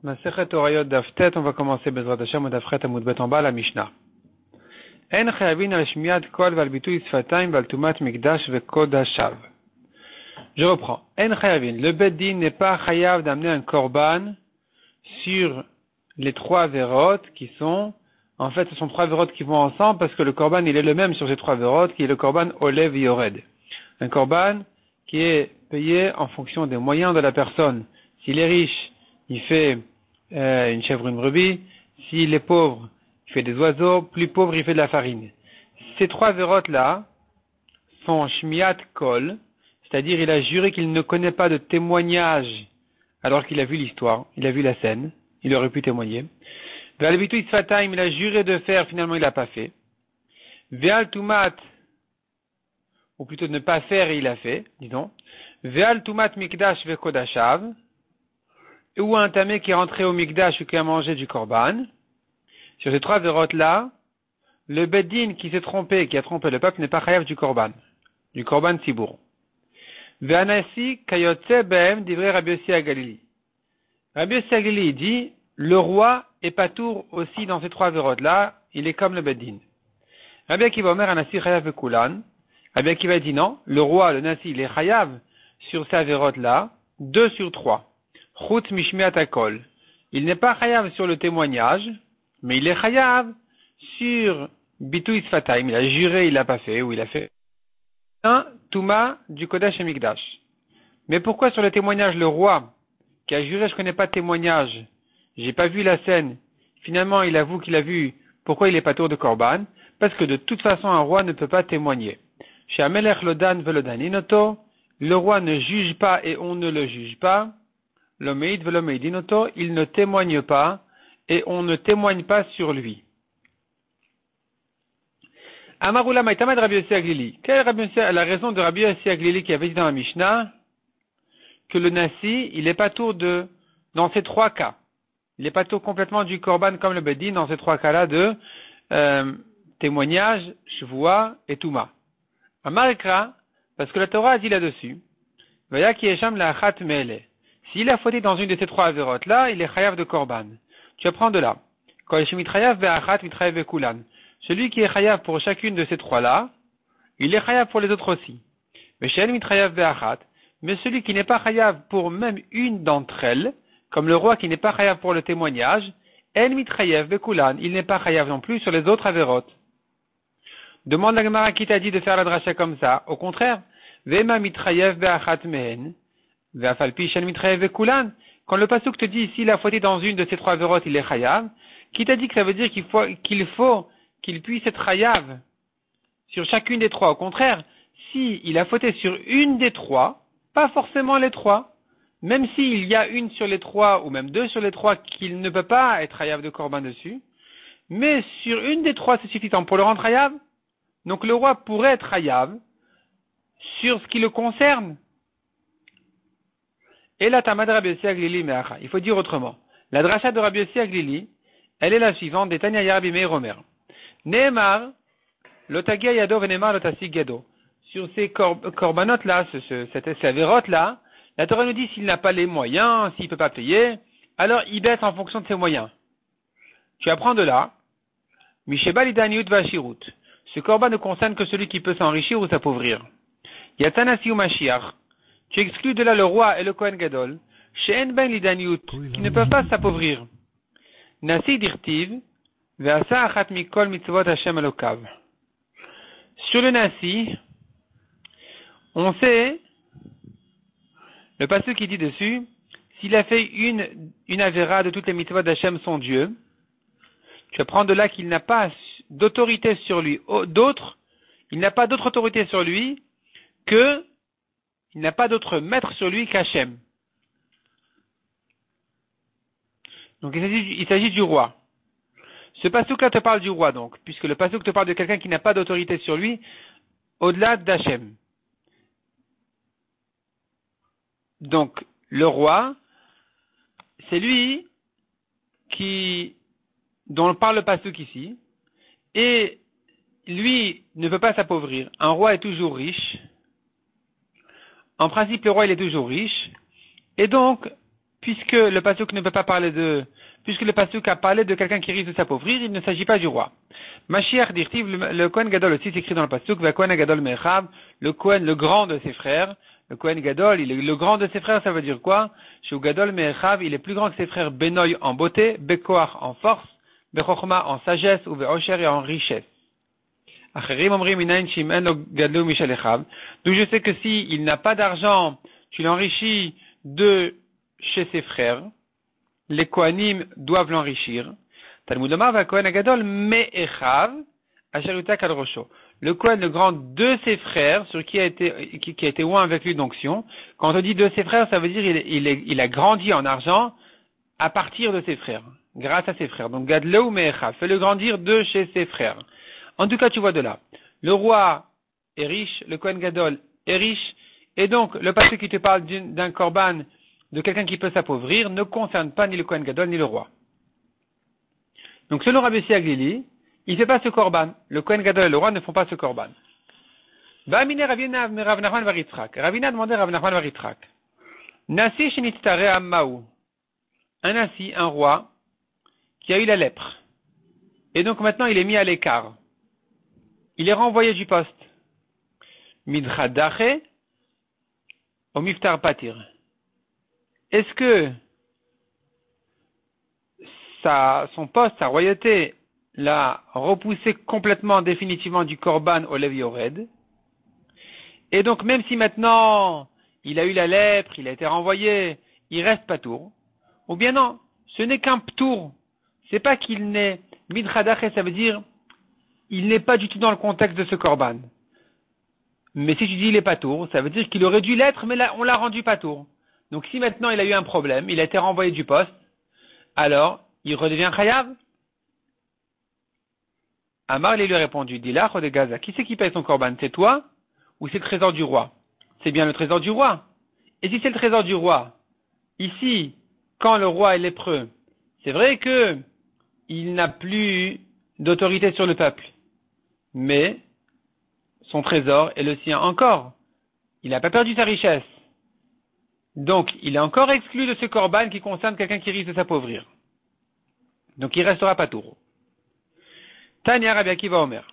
Masechet Orayot Daftet, on va commencer Bezrat Hashem ou Dafret Amudbet en bas, la Mishnah. En chayavin al shmiat kol val bitui sfatayim val tumat mikdash ve kodashav. Je reprends. En chayavin, le beddin n'est pas chayav d'amener un korban sur les trois vérotes qui sont, en fait, ce sont trois vérotes qui vont ensemble parce que le korban, il est le même sur ces trois vérotes qui est le korban olev yored. Un korban qui est payé en fonction des moyens de la personne. S'il est riche, il fait une chèvre, une brebis. S'il est pauvre, il fait des oiseaux. Plus pauvre, il fait de la farine. Ces trois vérotes-là sont shmiat kol, c'est-à-dire il a juré qu'il ne connaît pas de témoignage alors qu'il a vu l'histoire, il a vu la scène, il aurait pu témoigner. Ve'al bitui sfatayim, il a juré de faire, finalement il n'a pas fait. Ve'al tumat, ou plutôt de ne pas faire et il a fait, disons. Ve'al tumat mikdash ve kodashav, ou un tamé qui est rentré au mikdash ou qui a mangé du korban. Sur ces trois vérotes-là, le beddin qui s'est trompé, qui a trompé le peuple, n'est pas chayav du korban tzibour. Ve'anasi kayotze behem divrei Rabbi Yossi HaGalili. Rabbi Yossi HaGalili dit, le roi est patour aussi dans ces trois vérotes-là, il est comme le beddin. Rabbi Akiva Omer anasi chayav vekulan. Rabbi Akiva dit non, le roi, le nasi, il est chayav sur ces vérotes-là, 2 sur 3. Chut mishmiat hakol. Il n'est pas chayav sur le témoignage, mais il est chayav sur bitui sfatayim. Il a juré, il l'a pas fait, ou il a fait. Un touma du kodesh et mikdash. Mais pourquoi sur le témoignage, le roi, qui a juré, je connais pas de témoignage, j'ai pas vu la scène, finalement il avoue qu'il a vu, pourquoi il est pas tour de korban? Parce que de toute façon, un roi ne peut pas témoigner. Chez Amelech Lodan Velodaninoto, le roi ne juge pas et on ne le juge pas. L'Omeid Velomeidinoto, il ne témoigne pas et on ne témoigne pas sur lui. Amarula Maïtamad Rabbi Yossi HaGalili. Quelle est la raison de Rabbi Yossi HaGalili qui avait dit dans la Mishnah que le Nasi, il est pas tour dans ces trois cas. Il est pas tour complètement du korban comme le beddin dans ces trois cas-là de témoignage, shvoua et touma. Amarikra, parce que la Torah a dit là-dessus, Vaya ki esham la achat me'ele. S'il a fauté dans une de ces trois avérotes-là, il est chayav de korban. Tu apprends de là. Celui qui est chayav pour chacune de ces trois-là, il est chayav pour les autres aussi. Mais celui qui n'est pas chayav pour même une d'entre elles, comme le roi qui n'est pas chayav pour le témoignage, il n'est pas chayav non plus sur les autres avérotes. Demande la Gemara qui t'a dit de faire la dracha comme ça. Au contraire, Vema mitrayev be'achat mehen. Quand le pasuk te dit s'il a fauté dans une de ces trois vérotes, il est chayav, qui t'a dit que ça veut dire qu'il puisse être chayav sur chacune des trois. Au contraire, s'il a fauté sur une des trois, pas forcément les trois, même s'il y a une sur les trois ou même deux sur les trois qu'il ne peut pas être chayav de korban dessus, mais sur une des trois c'est suffisant pour le rendre chayav. Donc le roi pourrait être chayav sur ce qui le concerne. Et la tamad Rabbi Yossi HaGalili me'acha. Il faut dire autrement. La dracha de Rabbi Yossi HaGalili, elle est la suivante, des Tanya Yarbi Meir Omer. Nehemar, lotagia yado venemar lotasig yado. Sur ces korbanot-là, ces avérotes-là, la Torah nous dit s'il n'a pas les moyens, s'il ne peut pas payer, alors il baisse en fonction de ses moyens. Tu apprends de là, Misheba lidaniut vashirut. Ce korban ne concerne que celui qui peut s'enrichir ou s'appauvrir. Yatanasi ou Mashiach. Tu exclus de là le roi et le Kohen Gadol, She'en ben lidaniut, qui ne peuvent pas s'appauvrir. Nasi dirtiv, ve'asa achat mikol mitzvot Hashem Elokav. Sur le Nasi, on sait, le passage qui dit dessus, s'il a fait une avéra de toutes les mitzvot d'Hashem son Dieu, tu apprends de là qu'il n'a pas d'autorité sur lui, il n'a pas d'autre autorité sur lui il n'a pas d'autre maître sur lui qu'Hachem. Donc il s'agit du roi. Ce pasuk-là te parle du roi donc, puisque le pasuk te parle de quelqu'un qui n'a pas d'autorité sur lui, au-delà d'Hachem. Donc le roi, c'est lui dont parle le pasuk ici, et lui ne peut pas s'appauvrir. Un roi est toujours riche. En principe, le roi, il est toujours riche. Et donc, puisque le pasuk ne peut pas parler puisque le pasuk a parlé de quelqu'un qui risque de s'appauvrir, il ne s'agit pas du roi. Mashiach dirtiv, le Kohen Gadol aussi s'écrit dans le pasuk, va Kohen Gadol Mechav, le Kohen, le grand de ses frères. Le Kohen Gadol, il est le grand de ses frères, ça veut dire quoi? Chez Gadol Mechav, il est plus grand que ses frères Benoï en beauté, Bekoach en force, Bechokma en sagesse, ou Beosher et en richesse. Acherim omrim inayin shimen lo gadlu mishalechav. D'où je sais que si il n'a pas d'argent, tu l'enrichis de chez ses frères. Les Kohanim doivent l'enrichir. Talmud Lomar va Kohen Gadol me'echav asher yutak al rosho. Le Kohen, le grand de ses frères, sur qui a été oint avec lui d'onction. Quand on dit de ses frères, ça veut dire il a grandi en argent à partir de ses frères, grâce à ses frères. Donc gadleu me'echav, fais-le grandir de chez ses frères. En tout cas, tu vois de là. Le roi est riche, le Kohen Gadol est riche, et donc le pasuk qui te parle d'un korban, de quelqu'un qui peut s'appauvrir, ne concerne pas ni le Kohen Gadol ni le roi. Donc selon Rabbi Aglili, il ne fait pas ce korban. Le Kohen Gadol et le roi ne font pas ce korban. Va'amine Ravina Rav Nachman bar Yitzchak. Ravina a demandé Rav Nachman bar Yitzchak. Nasi shenitztare ammaou. Un nasi, un roi, qui a eu la lèpre. Et donc maintenant il est mis à l'écart. Il est renvoyé du poste. Midradache au miftar patir. Est-ce que son poste, sa royauté, l'a repoussé complètement, définitivement du korban au Lev Yored? Et donc, même si maintenant, il a eu la lèpre, il a été renvoyé, il reste patour. Ou bien non, ce n'est qu'un ptour. C'est pas qu'il n'est, midradache, ça veut dire, il n'est pas du tout dans le contexte de ce korban. Mais si tu dis il est patour, ça veut dire qu'il aurait dû l'être, mais là, on l'a rendu patour. Donc si maintenant il a eu un problème, il a été renvoyé du poste, alors il redevient chayav. Amar lui a répondu, Dilach de Gaza, qui c'est qui paye son korban? C'est toi ou c'est le trésor du roi? C'est bien le trésor du roi. Et si c'est le trésor du roi, ici, quand le roi est lépreux, c'est vrai que il n'a plus d'autorité sur le peuple. Mais son trésor est le sien encore. Il n'a pas perdu sa richesse. Donc, il est encore exclu de ce korban qui concerne quelqu'un qui risque de s'appauvrir. Donc, il restera patour. Tanya Rabbi Akiva Omer.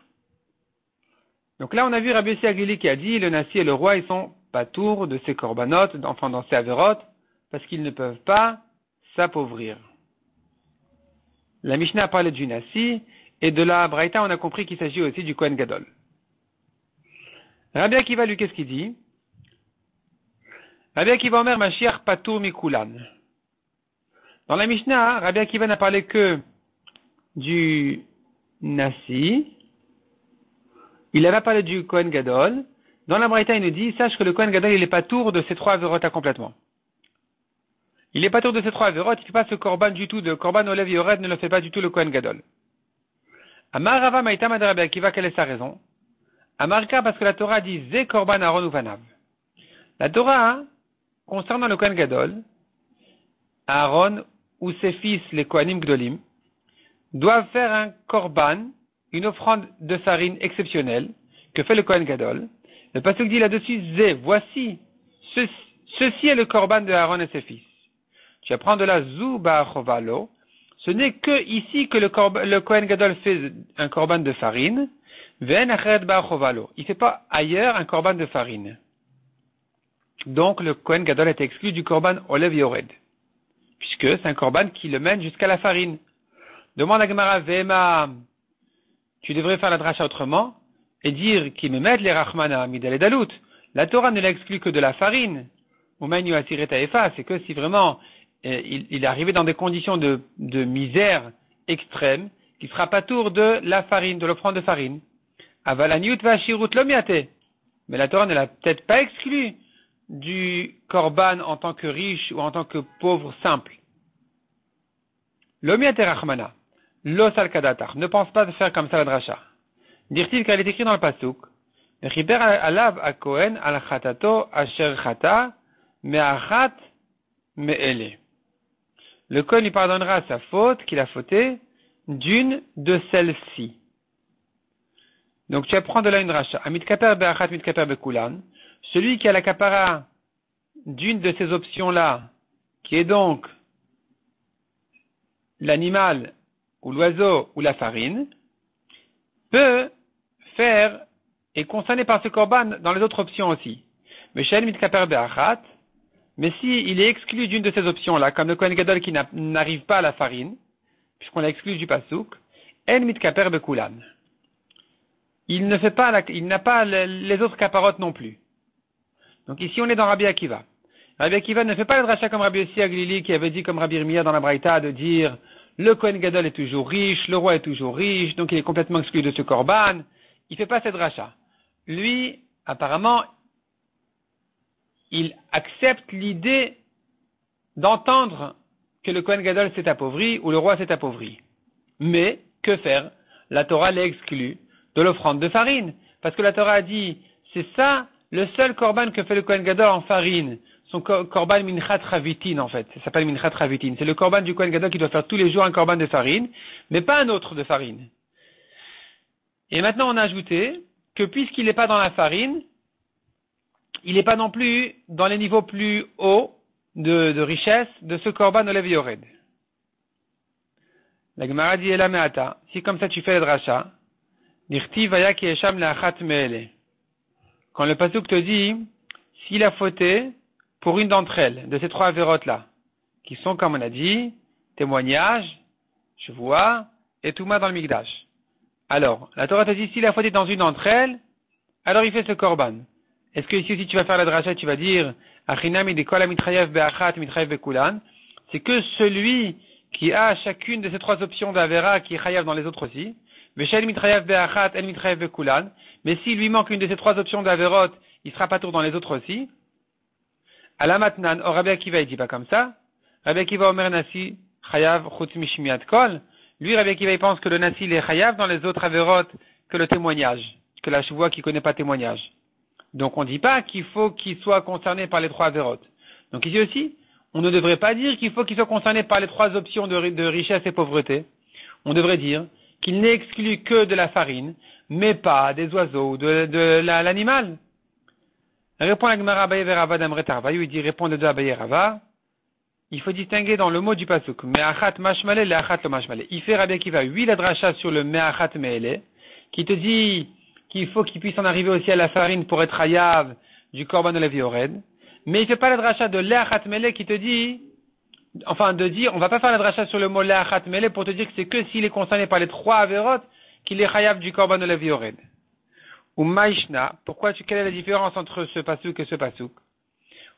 Donc là, on a vu Rabbi Yossi Aglili qui a dit, le nasi et le roi, ils sont patour de ces korbanot, enfin dans ces avérotes, parce qu'ils ne peuvent pas s'appauvrir. La Mishnah a parlé du nasi, et de la Braïta, on a compris qu'il s'agit aussi du Kohen Gadol. Rabbi Akiva, lui, qu'est-ce qu'il dit? Rabbi Akiva Omer Mashiach Patour Mikulan. Dans la Mishnah, Rabbi Akiva n'a parlé que du Nasi. Il n'a pas parlé du Kohen Gadol. Dans la Braïta, il nous dit, sache que le Kohen Gadol, il est patour de ces trois avérotes complètement. Il est patour de ces trois avérotes, il ne fait pas ce korban du tout, de korban Olev Yored ne le fait pas du tout le Kohen Gadol. Amar Rava Maïtama de Rabbi Akiva, quelle est sa raison? Amarka, parce que la Torah dit, Zé korban Aaron ou Vanav. La Torah, concernant le Kohen Gadol, Aaron ou ses fils, les Kohanim Gdolim, doivent faire un korban, une offrande de farine exceptionnelle, que fait le Kohen Gadol. Le pasuk dit là-dessus, Zé, voici, ceci est le korban de Aaron et ses fils. Tu apprends de la Zuba Chovalo, ce n'est que ici que le Kohen Gadol fait un korban de farine, Ven Acheret Ba Chovalo. Il ne fait pas ailleurs un korban de farine. Donc, le Kohen Gadol est exclu du korban Olev Yored, puisque c'est un korban qui le mène jusqu'à la farine. Demande à Gemara, Vema, tu devrais faire la dracha autrement, et dire qu'il me met les Rachmana Midal et Dalut. La Torah ne l'exclut que de la farine. Ou Menu Asiret Taefa, c'est que si vraiment il est arrivé dans des conditions de misère extrême, qu'il sera pas tour de la farine, de l'offrande de farine. Avalaniut va shirut lomiate. Mais la Torah ne l'a peut-être pas exclu du korban en tant que riche ou en tant que pauvre simple. Lomiate Rachmana. Lo salkadatar. Ne pense pas de faire comme ça la dracha. Dire-t-il qu'elle est écrit dans le pasuk. Mechiber alav a Kohen al chatato asher chata me'achat me'ele. Le Kohen lui pardonnera sa faute qu'il a fauté d'une de celles-ci. Donc tu apprends de là une dracha. Amitkaper be'achat mitkaper bekulan. Celui qui a la kapara d'une de ces options-là, qui est donc l'animal ou l'oiseau ou la farine, peut faire et concerné par ce korban dans les autres options aussi. Mais si il est exclu d'une de ces options-là, comme le Kohen Gadol qui n'arrive pas à la farine, puisqu'on l'a exclu du pasouk, en mitkaper bekulan. Il n'a pas les autres kaparot non plus. Donc ici on est dans Rabbi Akiva. Rabbi Akiva ne fait pas le dracha comme Rabbi Yossi Aglili qui avait dit comme Rabbi Irmia dans la Braïta de dire le Kohen Gadol est toujours riche, le roi est toujours riche, donc il est complètement exclu de ce korban. Il fait pas cette dracha. Lui, apparemment, il accepte l'idée d'entendre que le Kohen Gadol s'est appauvri ou le roi s'est appauvri. Mais, que faire? La Torah l'exclut de l'offrande de farine. Parce que la Torah a dit, c'est ça le seul korban que fait le Kohen Gadol en farine. Son korban minchat ravitin en fait. Ça s'appelle minchat ravitin. C'est le korban du Kohen Gadol qui doit faire tous les jours un korban de farine, mais pas un autre de farine. Et maintenant on a ajouté que puisqu'il n'est pas dans la farine, il n'est pas non plus dans les niveaux plus hauts de richesse de ce korban olev yored. La Gemara dit Ela me'ata, si comme ça tu fais le dracha, dirti vaya ki esham le'achat me'ele. Quand le pasuk te dit, s'il a fauté pour une d'entre elles, de ces trois avérotes-là, qui sont, comme on a dit, témoignage, chevoua, et touma dans le migdash. Alors, la Torah te dit, s'il a fauté dans une d'entre elles, alors il fait ce korban. Est-ce que ici aussi tu vas faire la dracha, tu vas dire, achinami de kol mitrayev be'achat mitrayev be'kulan, c'est que celui qui a chacune de ces trois options d'avera qui est chayav dans les autres aussi, veshel mitrayev be'achat el mitrayev be'kulan, mais s'il lui manque une de ces trois options d'averot, il sera pas tour dans les autres aussi. Alamatnan, or Rabbi Akiva il dit pas comme ça. Rabbi Akiva omer nasi chayav chutz mishmiat kol. Lui Rabbi Akiva il pense que le nasi il est chayav dans les autres averot que le témoignage, que la chevoie qui connaît pas témoignage. Donc on dit pas qu'il faut qu'il soit concerné par les trois averot. Donc ici aussi, on ne devrait pas dire qu'il faut qu'il soit concerné par les trois options de richesse et pauvreté. On devrait dire qu'il n'est exclu que de la farine, mais pas des oiseaux ou de l'animal. Répond la Gemara Abaye Verava d'Amret Arvaïou, il dit répond les deux Abaye Rava. Il faut distinguer dans le mot du pasuk, me'achat mashmale, le'achat lo mashmale. Il fait Rabbi Akiva 8 la dracha sur le me'achat me'ele, qui te dit qu'il faut qu'il puisse en arriver aussi à la farine pour être hayav du korban olev yored. Mais il fait pas la dracha de le'achat me'ele qui te dit, enfin de dire, on va pas faire la dracha sur le mot le'achat me'ele pour te dire que c'est que s'il est concerné par les trois averot qu'il est hayav du korban olev yored. Ou maishna, quelle est la différence entre ce pasuk et ce pasuk?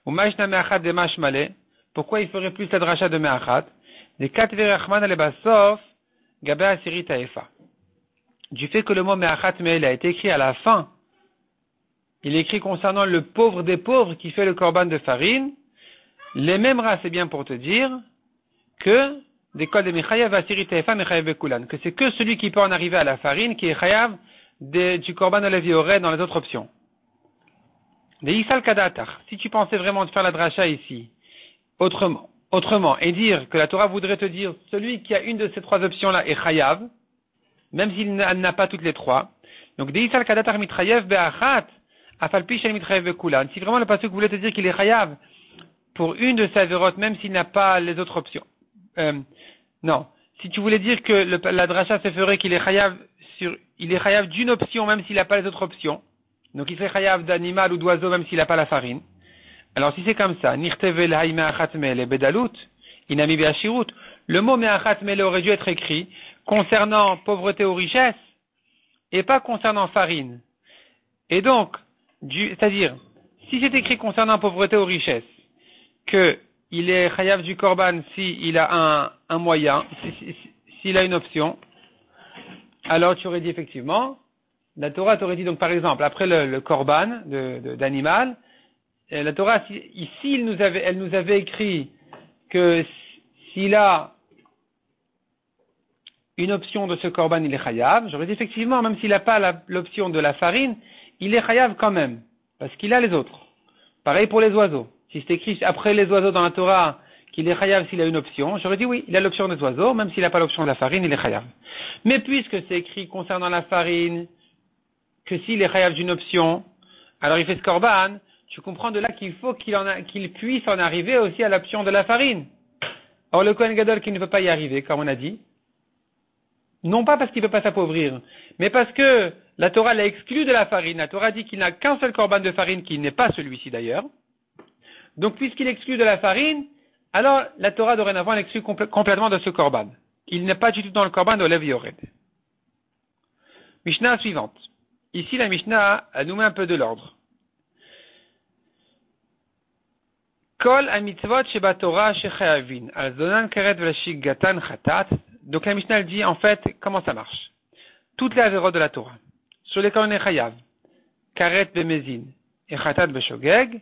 Ou maishna me'achat de mashmale, pourquoi il ferait plus la dracha de me'achat? Des kat verachman alebasof, gabe asiri taefa. Du fait que le mot me'achat me'el a été écrit à la fin, il est écrit concernant le pauvre des pauvres qui fait le korban de farine, les mêmes races, c'est bien pour te dire que des kol de mechayav asiri taefa mechayav bekulan, que c'est que celui qui peut en arriver à la farine qui est chayav du korban olev yored dans les autres options. Des isal kadatar, si tu pensais vraiment de faire la dracha ici, autrement, et dire que la Torah voudrait te dire, celui qui a une de ces trois options-là est chayav, même s'il n'a pas toutes les trois. Donc, des isal kadatar mitrayev be'achat, afalpi shel mitrayev be'kulan. Si vraiment le pasuk voulait te dire qu'il est chayav pour une de ces avérotes, même s'il n'a pas les autres options. Non. Si tu voulais dire que la dracha se ferait qu'il est chayav il est chayav d'une option même s'il n'a pas les autres options. Donc il serait chayav d'animal ou d'oiseau même s'il n'a pas la farine. Alors si c'est comme ça, nirtevel hay me'achat me'ele bedalut, inami be'ashirut, le mot me'achat me'ele aurait dû être écrit concernant pauvreté ou richesse et pas concernant farine. Et donc, c'est-à-dire, si c'est écrit concernant pauvreté ou richesse, que il est chayav du korban s'il a un moyen, s'il a une option, alors tu aurais dit effectivement, la Torah t'aurait dit donc par exemple, après le korban d'animal, la Torah, ici elle nous avait écrit que s'il a une option de ce korban, il est chayav. J'aurais dit effectivement, même s'il n'a pas l'option de la farine, il est chayav quand même, parce qu'il a les autres. Pareil pour les oiseaux. Si c'est écrit après les oiseaux dans la Torah qu'il est chayav s'il a une option, j'aurais dit oui, il a l'option des oiseaux, même s'il n'a pas l'option de la farine, il est chayav. Mais puisque c'est écrit concernant la farine, que s'il est chayav d'une option, alors il fait ce korban, Tu comprends de là qu'il faut qu'il puisse en arriver aussi à l'option de la farine. Or, le Kohen Gadol qui ne peut pas y arriver, comme on a dit, non pas parce qu'il ne peut pas s'appauvrir, mais parce que la Torah l'a exclu de la farine. La Torah dit qu'il n'a qu'un seul korban de farine, qui n'est pas celui-ci d'ailleurs. Donc, puisqu'il exclut de la farine, alors la Torah dorénavant l'exclut complètement de ce korban. Il n'est pas du tout dans le korban de Olev Yored. Mishnah suivante. Ici, la Mishnah, elle nous met un peu de l'ordre. Kol ha-mitzvot sheba Torah shechayavin, al-zonan karet v'lashik gatan chatat. Donc la Mishnah elle dit en fait comment ça marche. Toutes les avérotes de la Torah, sur lesquelles on est chayav, karet bemezin et chatat beshogeg,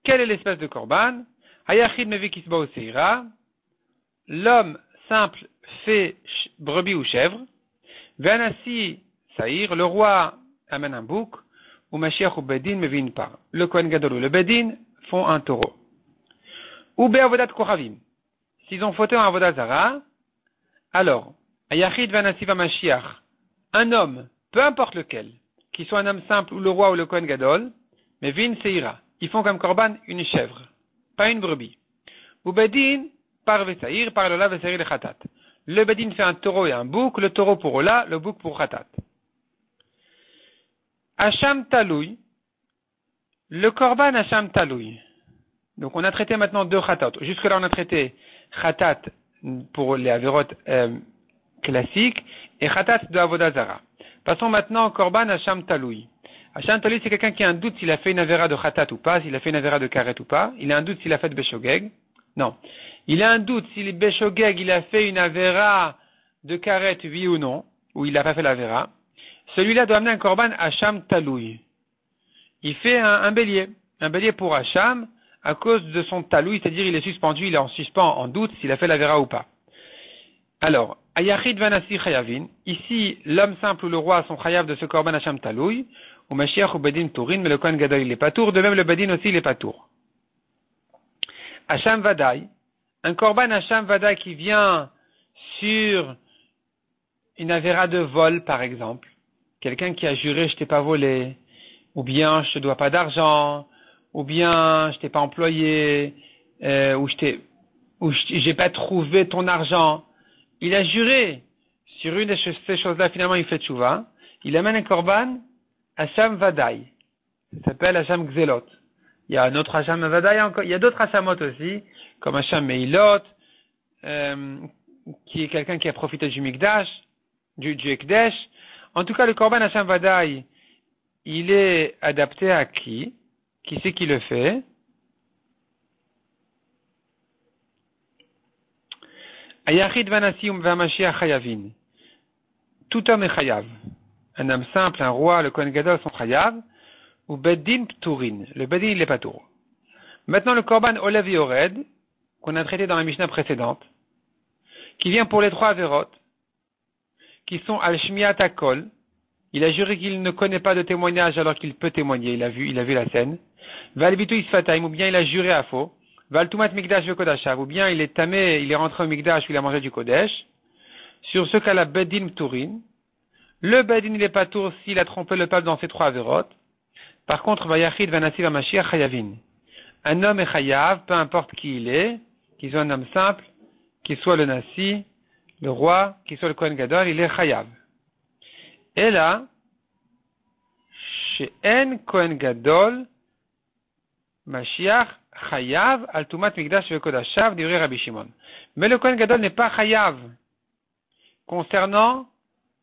quelle est l'espèce de korban? Hayachid mevi kisba ou seira, l'homme simple fait brebis ou chèvre, ve'anasi saïr, le roi amène un bouc, ou Mashiach ou bedin mevi une part. Le Kohen Gadol ou le bedin font un taureau. Ou be'avodat kohavim. S'ils ont fauté en avodat zara, alors, Ayachid Vanasi Mashiach, un homme, peu importe lequel, qu'il soit un homme simple ou le roi ou le Kohen Gadol, mais Vin Seira, ils font comme korban une chèvre, pas une brebis. Ou Bedin, par Vesaïr, par Lola Vesaïr le Khatat. Le Bedin fait un taureau et un bouc, le taureau pour Ola, le bouc pour Khatat. Hacham Taloui, le korban Hacham Taloui. Donc on a traité maintenant deux Khatat. Jusque-là on a traité Khatat pour les avérotes classiques et Khatat de Avodah Zara. Passons maintenant au korban Hacham Taloui. Hacham Taloui, c'est quelqu'un qui a un doute s'il a fait une avéra de Khatat ou pas, s'il a fait une avéra de Karet ou pas. Il a un doute s'il a fait de Beshogeg. Non. Il a un doute s'il Beshogeg, il a fait une avéra de Karet, oui ou non, ou il n'a pas fait l'avéra. Celui-là doit amener un korban Hacham Taloui. Il fait un bélier pour Hacham, à cause de son taloui, c'est-à-dire il est suspendu, il est en suspens, en doute s'il a fait la vera ou pas. Alors, Ayachid Vanasi Chayavin, ici, l'homme simple ou le roi sont chayav de ce korban Hacham Taloui, ou Mashiach ou Bedin Tourin, mais le Kohen Gadol il est pas tour, de même le Bedin aussi il est pas tour. Hacham Vadaï, un korban Hacham Vadaï qui vient sur une avera de vol, par exemple, quelqu'un qui a juré je t'ai pas volé, ou bien je te dois pas d'argent, ou bien je t'ai pas employé, ou j'ai pas trouvé ton argent. Il a juré sur une de ces choses-là, finalement il fait tchouva. Il amène un korban, Hacham Vadaï. Ça s'appelle Hacham Gzelot. Il y a un autre Hacham Vadaï encore. Il y a d'autres Hachamot aussi, comme Hacham Meilot, qui est quelqu'un qui a profité du Mikdash, du Ekdesh. En tout cas, le korban Hacham Vadaï, il est adapté à qui? Qui c'est qui le fait? Ayachid Vanasium Vamashiach Chayavin. Tout homme est chayav. Un homme simple, un roi, le Kohen Gadol sont chayav. Ou Beddin Pturin. Le Beddin, il est pas tour. Maintenant, le korban Olev Yored, qu'on a traité dans la Mishnah précédente, qui vient pour les trois avérotes, qui sont Al-Shmiat Akol. Il a juré qu'il ne connaît pas de témoignage alors qu'il peut témoigner. Il a vu la scène. Valbitu Isfataim, ou bien il a juré à faux. Valtumat Mikdash Vekodashav, ou bien il est tamé, il est rentré au Mikdash où il a mangé du Kodesh. Sur ce cas-là, Beddin Pturin. Le Beddin, il est pas tour s'il a trompé le peuple dans ces trois avérotes. Par contre, Vayachid Vanasi Vamashiach Chayavin. Un homme est chayav, peu importe qui il est, qu'il soit un homme simple, qu'il soit le Nasi, le roi, qu'il soit le Kohen Gadol, il est chayav. Et là, chez En Kohen Gadol, Mashiach chayav al tumat mikdash vekodashav divrei Rabbi Shimon. Mais le Kohen Gadol n'est pas chayav concernant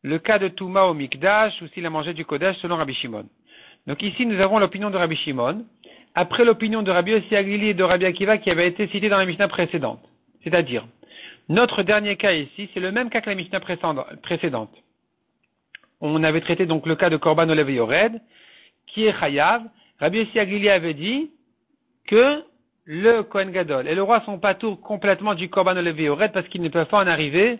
le cas de Touma au Mikdash ou s'il a mangé du Kodesh selon Rabbi Shimon. Donc ici, nous avons l'opinion de Rabbi Shimon, après l'opinion de Rabbi Yossi Aglili et de Rabbi Akiva qui avait été citée dans la Mishnah précédente. C'est-à-dire, notre dernier cas ici, c'est le même cas que la Mishnah précédente. On avait traité donc le cas de Korban Olev Yored, qui est Chayav. Rabbi Yossi Aglili avait dit que le Kohen Gadol et le roi sont pas tours complètement du Korban Olev Yored parce qu'ils ne peuvent pas en arriver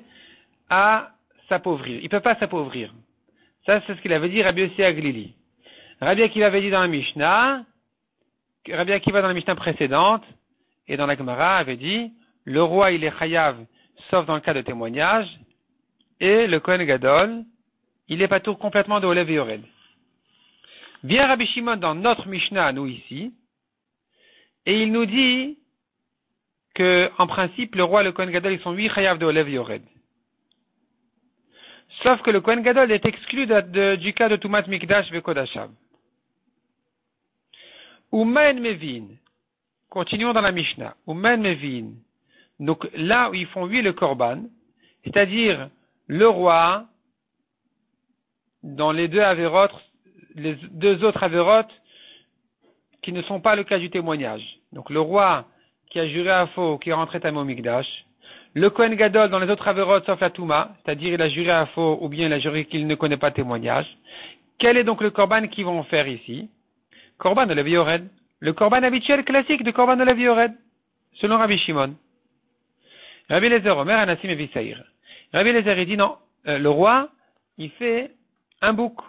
à s'appauvrir. Ils ne peuvent pas s'appauvrir. Ça, c'est ce qu'il avait dit Rabbi Yossi Aglili. Rabbi Akiva avait dit dans la Mishnah, Rabbi Akiva dans la Mishnah précédente, et dans la Gemara avait dit, le roi il est chayav, sauf dans le cas de témoignage, et le Kohen Gadol, il est pas tour complètement de Olev et Yored. Vient Rabbi Shimon dans notre Mishnah, nous ici, Et il nous dit que, en principe, le roi et le Kohen Gadol, ils sont 8 chayav de Olev Yored. Sauf que le Kohen Gadol est exclu du cas de Tumat Mikdash Vekodashav. Umen Mevin. Continuons dans la Mishnah. Umen Mevin. Donc, là où ils font 8 le Korban, c'est-à-dire le roi, dans les deux autres avérotes, qui ne sont pas le cas du témoignage. Donc, le roi qui a juré à faux, qui est rentré tamé au Mikdash. Le Kohen Gadol dans les autres avérotes, sauf la Touma, c'est-à-dire il a juré à faux, ou bien il a juré qu'il ne connaît pas témoignage. Quel est donc le Korban qu'ils vont faire ici? Korban de Levi Yored. Le Korban habituel classique de Korban de Levi Yored, selon Rabbi Shimon. Rabbi Eliezer Omer, Anassim et Visaïr. Rabbi Eliezer, il dit non, le roi, il fait un bouc.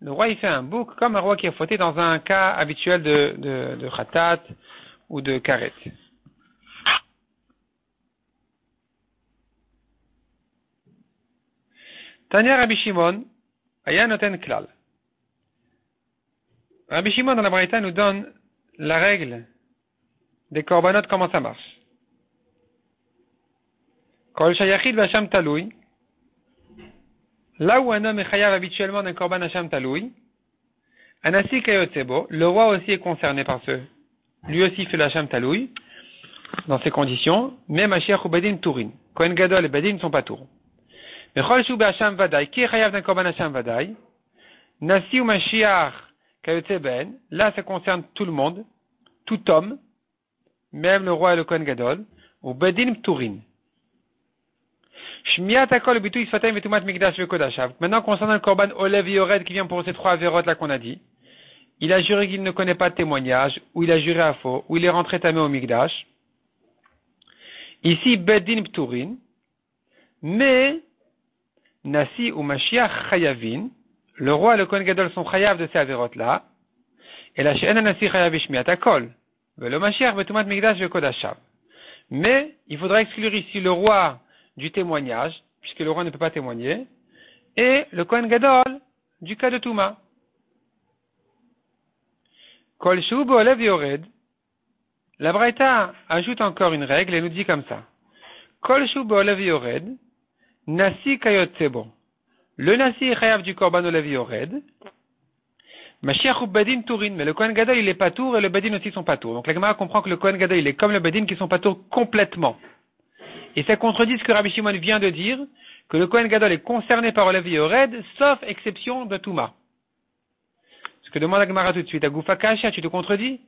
Le roi, il fait un bouc comme un roi qui a fauté dans un cas habituel de khatat ou de karet. Tanya Rabbi Shimon, Aya noten klal. Rabbi Shimon dans la Braïta nous donne la règle des korbanot, comment ça marche. Kol shayachid v'hasham taloui. Là où un homme est chayav habituellement d'un korban hasham taloui, anasi kayotsebo, le roi aussi est concerné par ce. Lui aussi fait le hasham taloui, dans ces conditions, mais Mashiach ou Bedin Tourin. Kohen Gadol et Bedin ne sont pas tours. Mais Chol Shu B'Hasham Vadaï, qui est chayav d'un korban hasham Vadaï, Nasi ou Mashiach kayotseben, là ça concerne tout le monde, tout homme, même le roi et le Kohen Gadol, ou Bedin Tourin. Maintenant, concernant le korban Olev Yored qui vient pour ces 3 avérotes là qu'on a dit, il a juré qu'il ne connaît pas de témoignage, ou il a juré à faux, ou il est rentré tamé au Mikdash. Ici, Bedin Pturin, mais Nasi ou Mashiach Chayavin, le roi et le Kohen Gadol sont chayav de ces avérotes là, et la She'en Nasi Chayav Shmiat Akol, le Mashiach Betumat Mikdash Vekodashav. Mais il faudra exclure ici le roi du témoignage, puisque le roi ne peut pas témoigner, et le Kohen Gadol du cas de Touma. Kol Shu Bo'Olev Yored, la Braïta ajoute encore une règle et nous dit comme ça. Kol Shu Bo'Olev Yored, Nasi Kayotsebo. Le Nasi est chayav du Korban Olev Yored, Mashiach ou Bedin Tourin, mais le Kohen Gadol il est pas tour et le Bedin aussi sont pas tour. Donc la Gemara comprend que le Kohen Gadol il est comme le Bedin qui sont pas tour complètement. Et ça contredit ce que Rabbi Shimon vient de dire, que le Kohen Gadol est concerné par Olev Yored, sauf exception de Touma. Ce que demande la Gemara tout de suite, à Goufa Kasha, tu te contredis?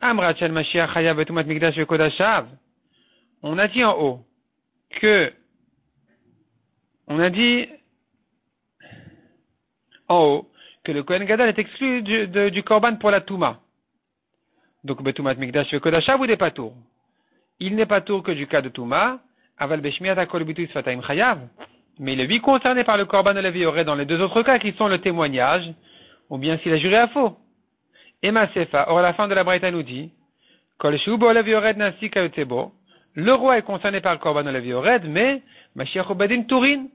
Amra Chal Mashiach Chayav Betumat Mikdash Vekodashav. On a dit en haut que, on a dit en haut que le Kohen Gadol est exclu du Korban pour la Touma. Donc Betumat Mikdash Vekodashav ou des patours. Il n'est pas tour que du cas de Touma, aval beshmiat akol bitu sfataim chayav, mais il est lui concerné par le korban Olev Yored dans les deux autres cas qui sont le témoignage, ou bien s'il a juré à faux. Et Masefa, or à la fin de la Braïta nous dit, kol shu bo'Olev Yored nasi kayotsebo, le roi est concerné par le korban Olev Yored, mais Mashiach ou Bedin Tourin.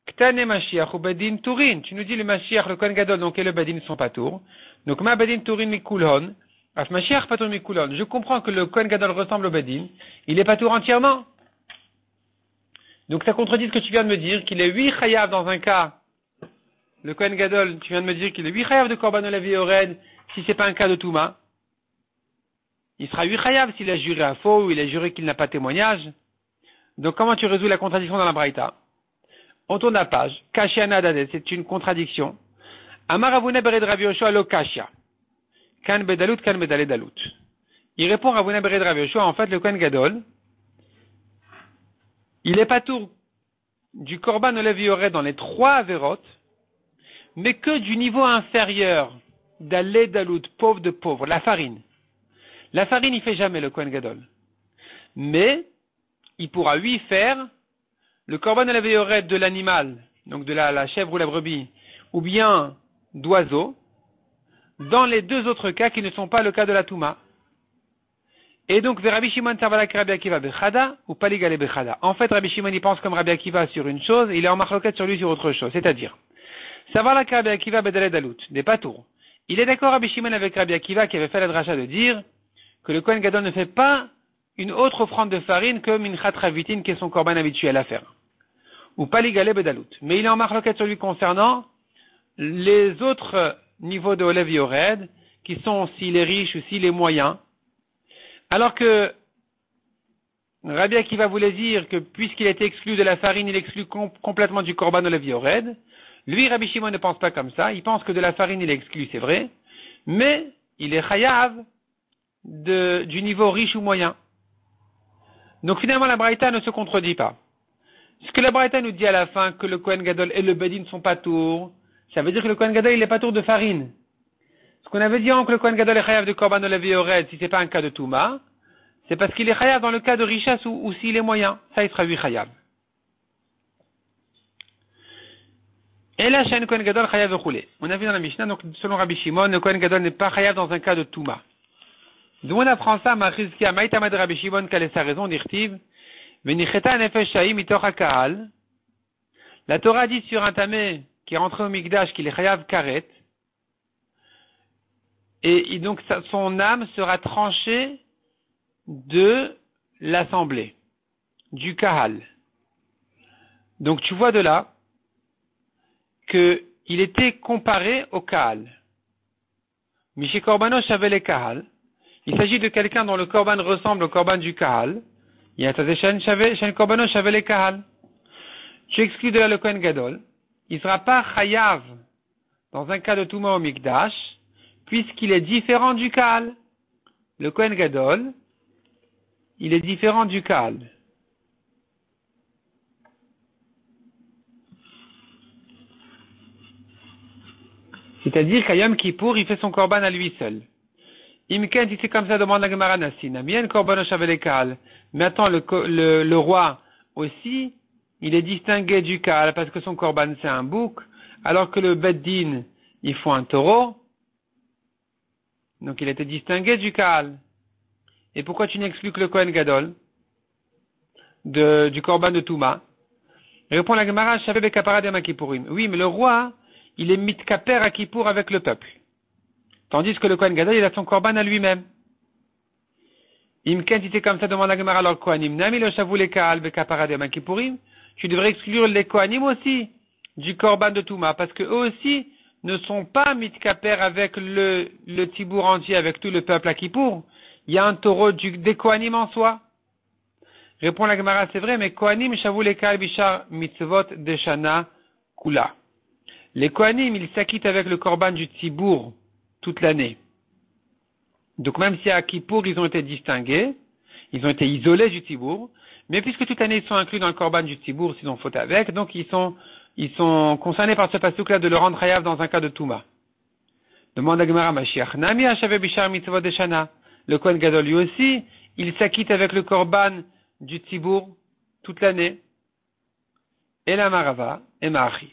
Ktane Mashiach ou Bedin Tourin. Tu nous dis le Mashiach, le Kohen Gadol, donc et le Bedin ne sont pas tours. Donc ma Bedin Tourin mikulhon. Je comprends que le Kohen Gadol ressemble au Bedin. Il est pas tour entièrement. Donc ça contredit ce que tu viens de me dire, qu'il est 8 chayav dans un cas. Le Kohen Gadol, tu viens de me dire qu'il est 8 chayav de Korban Olev Yored, si c'est pas un cas de Touma. Il sera 8 chayav s'il a juré à faux ou il a juré qu'il n'a pas témoignage. Donc comment tu résous la contradiction dans la Braïta? On tourne la page. Kashiana Dadeh, c'est une contradiction. Amar Avuna Bered Rabbi Yoshua lo Kashia. Kan bedalut, kan bedale dalut. Il répond à Ravuna Bered Rabbi Yoshua, en fait, le Kohen Gadol, il est pas tour du Korban Olev Yored dans les 3 avérotes, mais que du niveau inférieur d'Alé Dalut, pauvre de pauvre, la farine. La farine, il fait jamais le Kohen Gadol. Mais, il pourra lui faire le Korban Olev Yored de l'animal, donc de la chèvre ou la brebis, ou bien d'oiseau, dans les 2 autres cas qui ne sont pas le cas de la Touma. Et donc, Rabbi Shimon Tarvalak Rabbi Akiva Bechada ou Paligale Bechada. En fait, Rabbi Shimon, il pense comme Rabbi Akiva sur une chose, et il est en marloquette sur lui sur autre chose. C'est-à-dire, Savalak Rabbi Akiva Bedale Dalut, des patours. Il est d'accord Rabbi Shimon avec Rabbi Akiva qui avait fait la dracha de dire que le Kohen Gadol ne fait pas une autre offrande de farine que Minchat Ravitin qui est son korban habituel à faire. Ou Paligale Bedalut. Mais il est en marloquette sur lui concernant les autres niveaux de Olev Yored qui sont s'il est riche ou s'il est moyen. Alors que Rabbi Akiva voulait dire que puisqu'il était exclu de la farine, il exclut complètement du korban Olev Yored. Lui, Rabbi Shimon ne pense pas comme ça. Il pense que de la farine, il est exclu, c'est vrai. Mais il est chayav du niveau riche ou moyen. Donc finalement, la Braïta ne se contredit pas. Ce que la Braïta nous dit à la fin, que le Kohen Gadol et le Bedin sont pas tours, ça veut dire que le Kohen Gadol, il est pas tour de farine. Ce qu'on avait dit que le Kohen Gadol est chayav de korban Olev Yored, si c'est pas un cas de Touma, c'est parce qu'il est chayav dans le cas de richesse ou s'il est moyen. Ça, il sera lui chayav. Et là, chez un Kohen Gadol chayav roulé. On a vu dans la Mishnah, donc selon Rabbi Shimon, le Kohen Gadol n'est pas chayav dans un cas de Touma. D'où on apprend ça, Machizkia, Maïtamad Rabbi Shimon, quelle est sa raison, d'Irtiv, Venicheta Nefesh Shaim Mitoch HaKahal. La Torah dit sur un tamé qui est rentré au Mikdash qu'il est chayav karet, et donc son âme sera tranchée de l'assemblée, du kahal. Donc tu vois de là qu'il était comparé au kahal. Miché Korbano Shavel et kahal. Il s'agit de quelqu'un dont le korban ressemble au korban du kahal. Il y a Shen Korbano Shavel et kahal. Tu exclus de là le Kohen Gadol. Il ne sera pas chayav dans un cas de Touma au Mikdash, puisqu'il est différent du kahal. Le Kohen Gadol, il est différent du kahal. C'est-à-dire qu'à Yom Kippour, il fait son korban à lui seul. Imken, si c'est comme ça, demande la Gemara Nassin. Amien korban shavel kahal. Mais attends, le roi aussi, il est distingué du kahal parce que son korban c'est un bouc, alors que le beddin, il faut un taureau. Donc il était distingué du kahal. Et pourquoi tu n'exclus que le Kohen Gadol du korban de Touma? Répond la Gemara, Shaveh Bekapara de Makipourim. Oui, mais le roi, il est mitkaper à Kippour avec le peuple. Tandis que le Kohen Gadol, il a son korban à lui-même. Imken, si c'est comme ça, demande la Gemara, alors Kohanim, Nami le Shavou le Kaal Bekapara de Makipourim. Tu devrais exclure les Kohanim aussi du korban de Touma, parce que eux aussi ne sont pas mitkaper avec le tibour entier, avec tout le peuple à Kippour. Il y a un taureau des Kohanim en soi. Répond la Gemara, c'est vrai, mais Kohanim Shavou le Kaal Bishar Mitzvot Deshana Kula. Les Kohanim, ils s'acquittent avec le korban du tibour toute l'année. Donc même si à Kippour, ils ont été distingués, ils ont été isolés du tibour, mais puisque toute l'année ils sont inclus dans le korban du tibour, s'ils ont faute avec, donc ils sont concernés par ce pasuk-là de le rendre chayav dans un cas de Touma. Demande à Gemara Mashiach, Nami Hashaveh Bishar Mitzvot Deshana. Le Kohen Gadol lui aussi, il s'acquitte avec le korban du tibour toute l'année. Et la Marava et Ma'achi.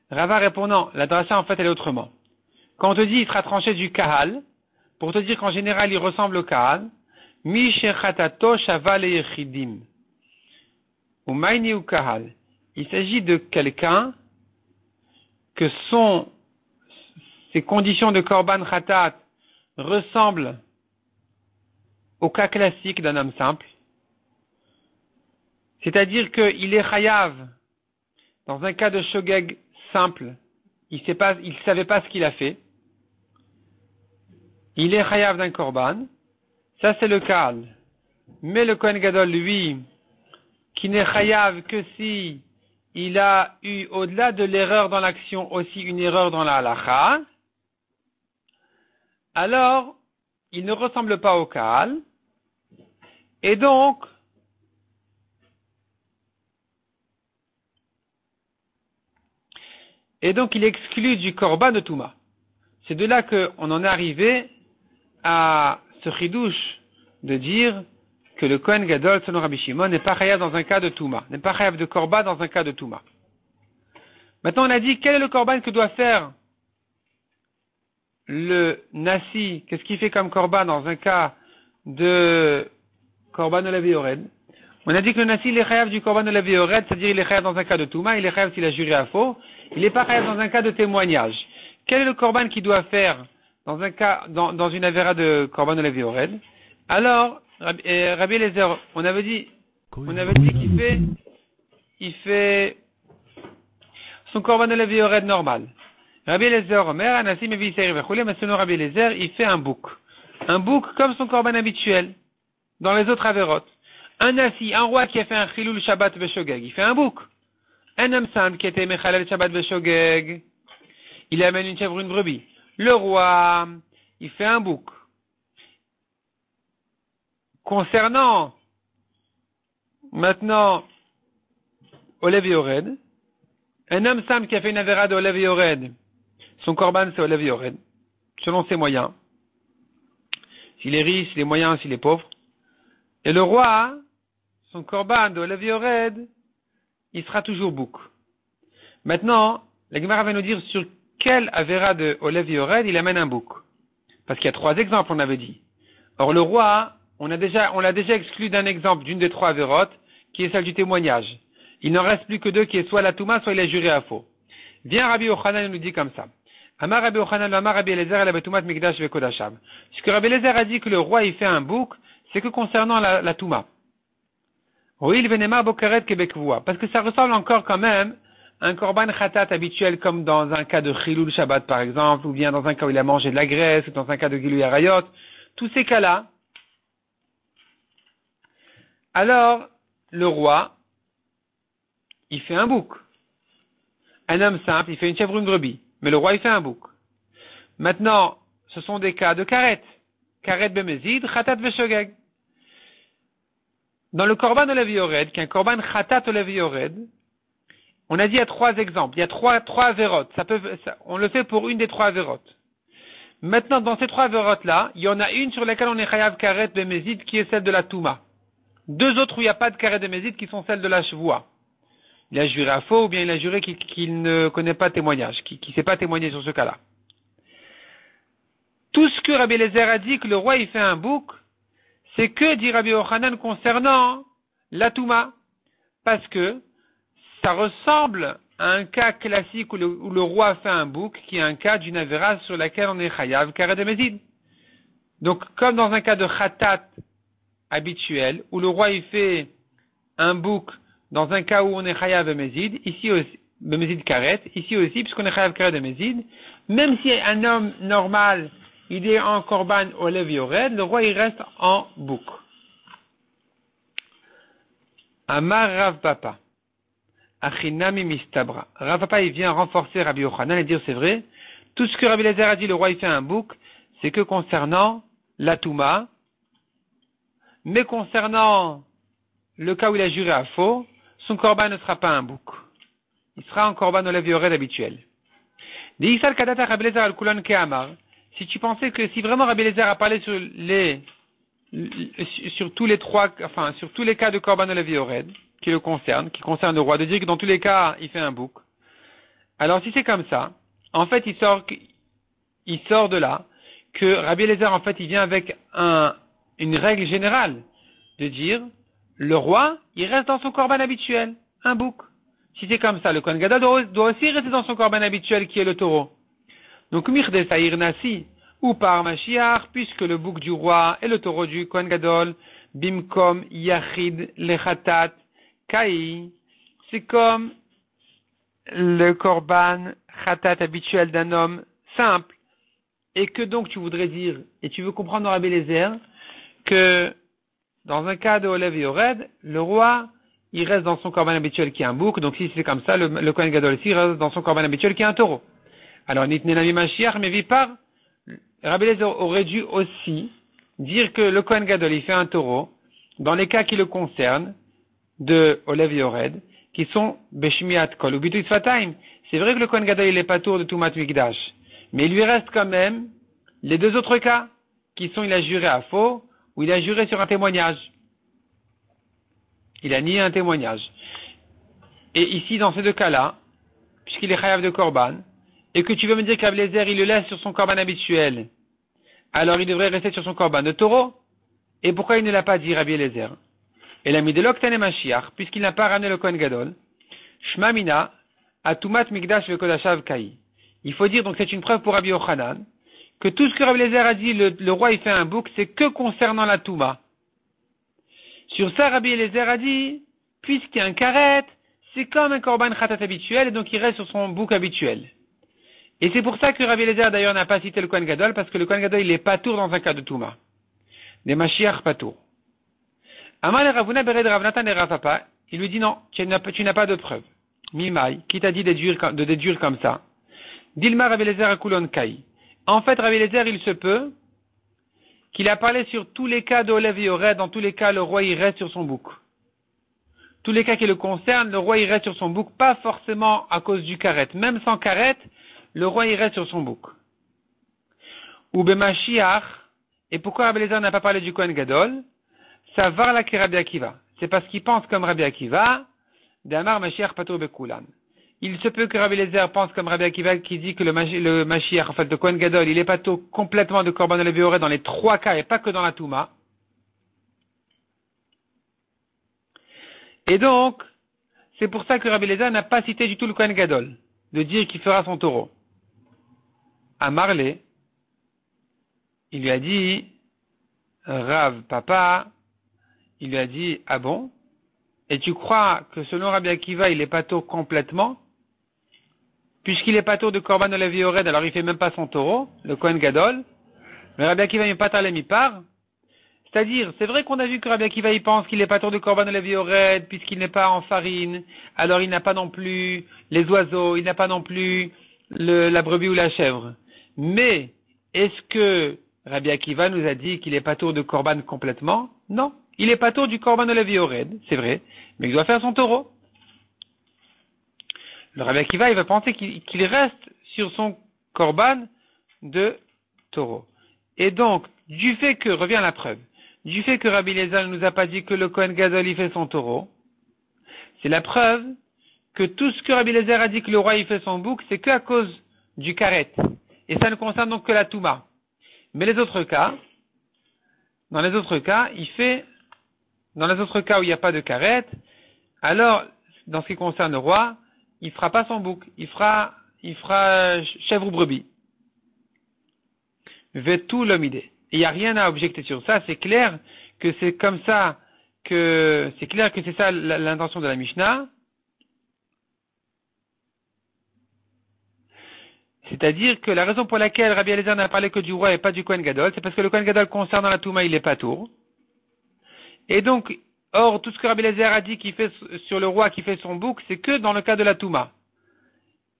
Rava répondant, la dracha en fait elle est autrement. Quand on te dit il sera tranché du kahal, pour te dire qu'en général il ressemble au kahal, mi shechatato shaval et yechidim, ou maini ou kahal. Il s'agit de quelqu'un que ses conditions de korban khatat ressemblent au cas classique d'un homme simple. C'est-à-dire qu'il est chayav dans un cas de shogeg simple. Il savait pas ce qu'il a fait. Il est chayav d'un korban. Ça, c'est le kahal. Mais le Kohen Gadol, lui, qui n'est chayav que si il a eu, au-delà de l'erreur dans l'action, aussi une erreur dans la halacha, alors, il ne ressemble pas au kahal. Et donc, il est exclu du korban de Touma. C'est de là qu'on en est arrivé à ce chidouche de dire que le Kohen Gadol, selon Rabbi Shimon, n'est pas chayav dans un cas de Touma, n'est pas chayav de korban dans un cas de Touma. Maintenant, on a dit quel est le korban que doit faire le Nasi, qu'est-ce qu'il fait comme korban dans un cas de korban Olev Yored. On a dit que le Nasi, il est chayav du korban Olev Yored, c'est-à-dire il est chayav dans un cas de Touma, il est chayav s'il a juré à faux, il n'est pas chayav dans un cas de témoignage. Quel est le korban qu'il doit faire dans un cas, dans une avéra de Korban Olev Yored, alors, Rabbi Eliezer, on avait dit il fait son Korban Olev Yored normal. Rabbi Eliezer Omer, Anassi Mevi Seir Vechoulet, mais selon Rabbi Eliezer, il fait un bouc. Un bouc comme son Korban habituel, dans les autres avérotes. Un Nasi, un roi qui a fait un Chilul Shabbat Beshogeg, il fait un bouc. Un homme simple qui était Mechalel Shabbat Beshogeg, il amène une chèvre ou une brebis. Le roi, il fait un bouc. Concernant, maintenant, Olev Yored, un homme simple qui a fait une avéra de Olev Yored, son korban c'est Olev Yored, selon ses moyens. S'il est riche, s'il est moyen, s'il est pauvre. Et le roi, son korban de Olev Yored, il sera toujours bouc. Maintenant, la Gemara va nous dire sur quel avéra de Olev Yored il amène un bouc. Parce qu'il y a 3 exemples, on avait dit. Or, le roi, on l'a déjà exclu d'un exemple, d'une des 3 avérotes, qui est celle du témoignage. Il n'en reste plus que 2, qui est soit la Touma, soit il a juré à faux. Viens Rabbi Yochanan nous dit comme ça. Amar Rabbi Yochanan, Amar Rabbi Eliezer, la Betoumat Mikdash Vekodasham. Ce que Rabbi Eliezer a dit que le roi, il fait un bouc, c'est que concernant la Touma. Oui, il venema bokaret kebekvoua. Parce que ça ressemble encore quand même à un korban khatat habituel, comme dans un cas de chilul Shabbat, par exemple, ou bien dans un cas où il a mangé de la graisse, ou dans un cas de gilui arayot. Tous ces cas-là. Alors, le roi, il fait un bouc. Un homme simple, il fait une chèvre ou une brebis. Mais le roi, il fait un bouc. Maintenant, ce sont des cas de karet. Karet bemezid, khatat veshogeg. Dans le korban Olev Yored, qui est un korban khatat Olev Yored, on a dit il y a 3 exemples. Il y a trois avérotes. On le fait pour une des 3 avérotes. Maintenant, dans ces 3 avérotes-là, il y en a une sur laquelle on est chayav karet bemezid, qui est celle de la Touma. 2 autres où il n'y a pas de karet bemezid, qui sont celles de la Shvoua. Il a juré à faux, ou bien il a juré qu'il ne connaît pas témoignage, qu'il ne sait pas témoigner sur ce cas-là. Tout ce que Rabbi Eliezer a dit que le roi il fait un bouc, c'est que, dit Rabbi Yochanan, concernant la Touma. Parce que ça ressemble à un cas classique où le roi fait un bouc, qui est un cas d'une avéra sur laquelle on est chayav karet de mezid. Donc, comme dans un cas de khatat habituel, où le roi il fait un bouc dans un cas où on est chayav de mezid, ici aussi, de mezid karet, ici aussi, puisqu'on est chayav karet de mezid, même si un homme normal, il est en korban Olev Yored, le roi il reste en bouc. Amar Rav Papa. Achinami mistabra. Rav Papa il vient renforcer Rabbi Yochanan et dire c'est vrai, tout ce que Rabbi Eliezer a dit, le roi il fait un bouc, c'est que concernant la Touma, mais concernant le cas où il a juré à faux, son korban ne sera pas un bouc. Il sera en korban Olev Yored habituel. D'Isal Kadata Rabbi Eliezer al-Kulan Ke'amar. Si tu pensais que si vraiment Rabbi Eliezer a parlé sur tous les cas de korban Olev Yored, qui concerne le roi, de dire que dans tous les cas, il fait un bouc. Alors si c'est comme ça, en fait, il sort de là, que Rabbi Eliezer, en fait, il vient avec une règle générale, de dire, le roi, il reste dans son korban habituel, un bouc. Si c'est comme ça, le Kohen Gadol doit aussi rester dans son korban habituel, qui est le taureau. Donc, Mirde Saïr Nasi, ou par Mashiach, puisque le bouc du roi et le taureau du Kohen Gadol, Bimkom Yachid Lechatat Kai, c'est comme le korban Chatat habituel d'un homme simple, et que donc tu voudrais dire, et tu veux comprendre Rabbi Eliezer, que dans un cas de Olev Yored, le roi, il reste dans son korban habituel qui est un bouc, donc si c'est comme ça, le Kohen Gadol aussi reste dans son korban habituel qui est un taureau. Alors, Nitne Navi Mashiach, mais vipar, Rabbi Eliezer aurait dû aussi dire que le Kohen Gadol, il fait un taureau, dans les cas qui le concernent, de Olev Yored, qui sont Beshmiat Kol ou Bituy Sfataim. C'est vrai que le Kohen Gadol, il est pas tour de Tumat Mikdash, mais il lui reste quand même les 2 autres cas, qui sont il a juré à faux, ou il a juré sur un témoignage. Il a nié un témoignage. Et ici, dans ces 2 cas-là, puisqu'il est chayav de korban, et que tu veux me dire qu'Rabbi Eliezer, il le laisse sur son korban habituel, alors il devrait rester sur son korban de taureau. Et pourquoi il ne l'a pas dit, Rabbi Eliezer? Et l'a mis de l'Oktane Mashiach, puisqu'il n'a pas ramené le Kohen Gadol, Shma Mina, Atumat Mikdash Vekodashav Kai. Il faut dire, donc c'est une preuve pour Rabbi Yochanan, que tout ce que Rabbi Eliezer a dit, le roi il fait un bouc, c'est que concernant la Touma. Sur ça, Rabbi Eliezer a dit, puisqu'il y a un karet, c'est comme un korban khatat habituel, et donc il reste sur son bouc habituel. Et c'est pour ça que Rabbi Eliezer d'ailleurs n'a pas cité le Kohen Gadol, parce que le Kohen Gadol il est patour dans un cas de Touma. Des Mashiach patour. Amal et Ravuna Bered Rav Natan et Rav Papa, il lui dit non, tu n'as pas de preuve. Mimai, qui t'a dit de déduire comme ça? Dilma Rabbi Eliezer Akulon Kai. En fait, Rabbi Eliezer, il se peut qu'il a parlé sur tous les cas d'Olev et Yored, dans tous les cas, le roi il reste sur son bouc. Tous les cas qui le concernent, le roi il reste sur son bouc, pas forcément à cause du karet. Même sans karet, le roi il reste sur son bouc. Ou Bemashiach, et pourquoi Rabbi Eliezer n'a pas parlé du Kohen Gadol? Ça va là qui Rabbi Akiva. C'est parce qu'il pense comme Rabbi Akiva, d'Amar Mashiach Patur Bekulan. Il se peut que Rabbi Eliezer pense comme Rabbi Akiva qui dit que le Mashiach, en fait, le Kohen Gadol, il est patur complètement de Korban Olev Yored dans les trois cas et pas que dans la Touma. Et donc, c'est pour ça que Rabbi Eliezer n'a pas cité du tout le Kohen Gadol, de dire qu'il fera son taureau. À Marley, il lui a dit, Rav, papa, il lui a dit, ah bon? Et tu crois que selon Rabbi Akiva, il est patur complètement? Puisqu'il est patur de Korban Olev Yored, alors il fait même pas son taureau, le Kohen Gadol. Mais Rabbi Akiva n'est pas talé mi part. C'est-à-dire, c'est vrai qu'on a vu que Rabbi Akiva il pense qu'il est patur de Korban Olev Yored, puisqu'il n'est pas en farine. Alors il n'a pas non plus les oiseaux, il n'a pas non plus la brebis ou la chèvre. Mais, est-ce que Rabbi Akiva nous a dit qu'il est patur de Korban complètement? Non. Il est patur du Korban Olev Yored, c'est vrai, mais il doit faire son taureau. Le Rabbi Akiva, il va penser qu'il reste sur son korban de taureau. Et donc, du fait que, revient la preuve, du fait que Rabbi Eliezer ne nous a pas dit que le Kohen Gadol, il fait son taureau, c'est la preuve que tout ce que Rabbi Eliezer a dit que le roi, il fait son bouc, c'est qu'à cause du karet. Et ça ne concerne donc que la Touma. Mais dans les autres cas, dans les autres cas où il n'y a pas de karet, alors, dans ce qui concerne le roi, il fera pas son bouc, il fera chèvre ou brebis. Vetu l'omide. Il n'y a rien à objecter sur ça, c'est clair que c'est comme ça c'est ça l'intention de la Mishnah. C'est-à-dire que la raison pour laquelle Rabbi Eliezer n'a parlé que du roi et pas du Kohen Gadol, c'est parce que le Kohen Gadol concernant la Touma, il est pas tour. Et donc, or, tout ce que Rabbi Eliezer a dit qu'il fait sur le roi qui fait son bouc, c'est que dans le cas de la Touma.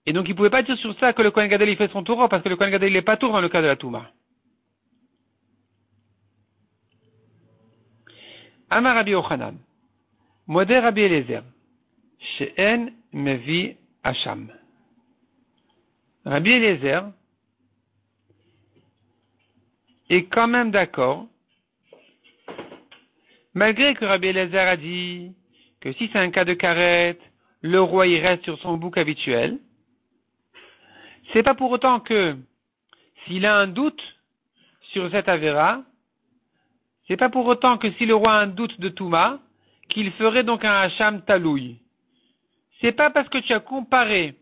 Et donc, il ne pouvait pas dire sur ça que le Kohen Gadol il fait son taureau, parce que le Kohen Gadol il n'est pas tour dans le cas de la Touma. Amar Rabbi Yochanan, Modé Rabbi Eliezer, She'en Mevi Hacham. Rabbi Eliezer est quand même d'accord, malgré que Rabbi Eliezer a dit que si c'est un cas de karet, le roi il reste sur son bouc habituel. C'est pas pour autant que s'il a un doute sur cette avéra, c'est pas pour autant que si le roi a un doute de Touma, qu'il ferait donc un hacham talouy. C'est pas parce que tu as comparé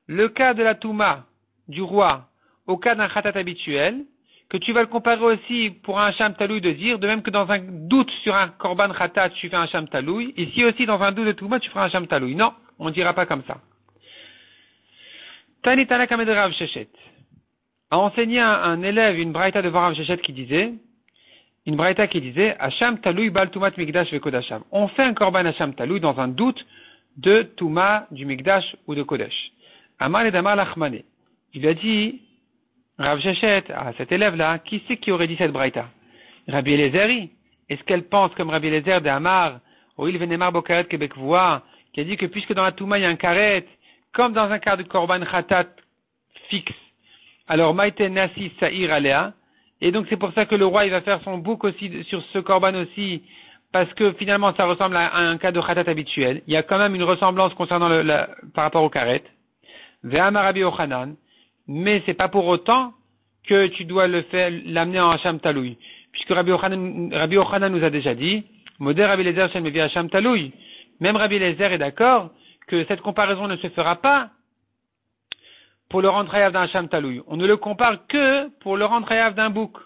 le cas de la Touma du roi au cas d'un khatat habituel que tu vas le comparer aussi pour un hacham talouy de dire, de même que dans un doute sur un korban khatat, tu fais un hacham talouy, ici aussi dans un doute de Touma, tu feras un hacham talouy. Non, on ne dira pas comme ça. Tani Tana Kamed Rav Shechet a enseigné un élève une braïta de Rav Shechet qui disait, Hacham Talouy Bal Tumat Mikdash Vekodasham. On fait un korban Hacham Talouy dans un doute de Touma, du Mikdash ou de Kodesh. Amar et Damar Lachmane. Il a dit, Rav Shechet, à cet élève-là, qui c'est qui aurait dit cette braïta? Rabbi Eliezer. Est-ce qu'elle pense comme Rabbi Eliezer de Amar, Oil Venemar Bokaret Kebekvoa, qui a dit que puisque dans la Touma il y a un karet, comme dans un cas de korban khatat fixe, alors Maïte Nasi Sa'ir Alea, et donc c'est pour ça que le roi il va faire son bouc aussi sur ce korban aussi, parce que finalement ça ressemble à un cas de khatat habituel. Il y a quand même une ressemblance concernant par rapport au karet. Ve'amar Rabbi Yochanan, mais c'est pas pour autant que tu dois l'amener en hacham talouy, puisque Rabbi Yochanan nous a déjà dit, Modé Rabbi Eliezer Shem Mevi hacham talouy. Même Rabbi Eliezer est d'accord que cette comparaison ne se fera pas pour le rendre chayav d'un Hacham Taloui. On ne le compare que pour le rendre chayav d'un bouc.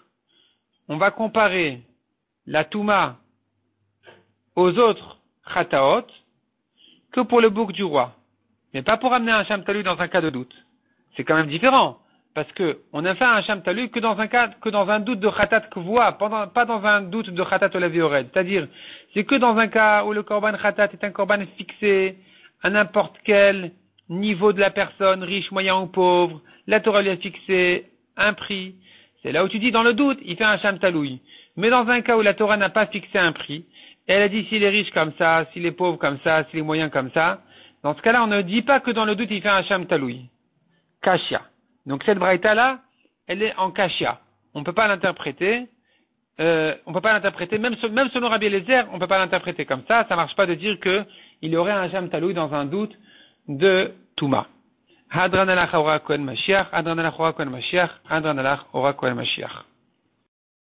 On va comparer la Touma aux autres Chataot que pour le bouc du roi. Mais pas pour amener un Hacham Taloui dans un cas de doute. C'est quand même différent. Parce que on a fait un Hacham Taloui que dans un doute de Chatat Kvoa, pas dans un doute de Chatat Olavi Ored. C'est-à-dire, c'est que dans un cas où le Korban Chatat est un Korban fixé à n'importe quel niveau de la personne, riche, moyen ou pauvre, la Torah lui a fixé un prix. C'est là où tu dis, dans le doute, il fait un Hacham Taloui. Mais dans un cas où la Torah n'a pas fixé un prix, et elle a dit s'il est riche comme ça, s'il est pauvre comme ça, s'il est moyen comme ça, dans ce cas-là, on ne dit pas que dans le doute, il fait un Hacham Taloui. Kashia. Donc cette braïta-là, elle est en Kashia. On ne peut pas l'interpréter, même selon Rabbi Eliezer, on ne peut pas l'interpréter comme ça. Ça marche pas de dire que il y aurait un Hacham Taloui dans un doute de Touma. Hadran alach ora kohen Mashiach, Hadran alach ora kohen Mashiach, Hadran alach ora kohen Mashiach.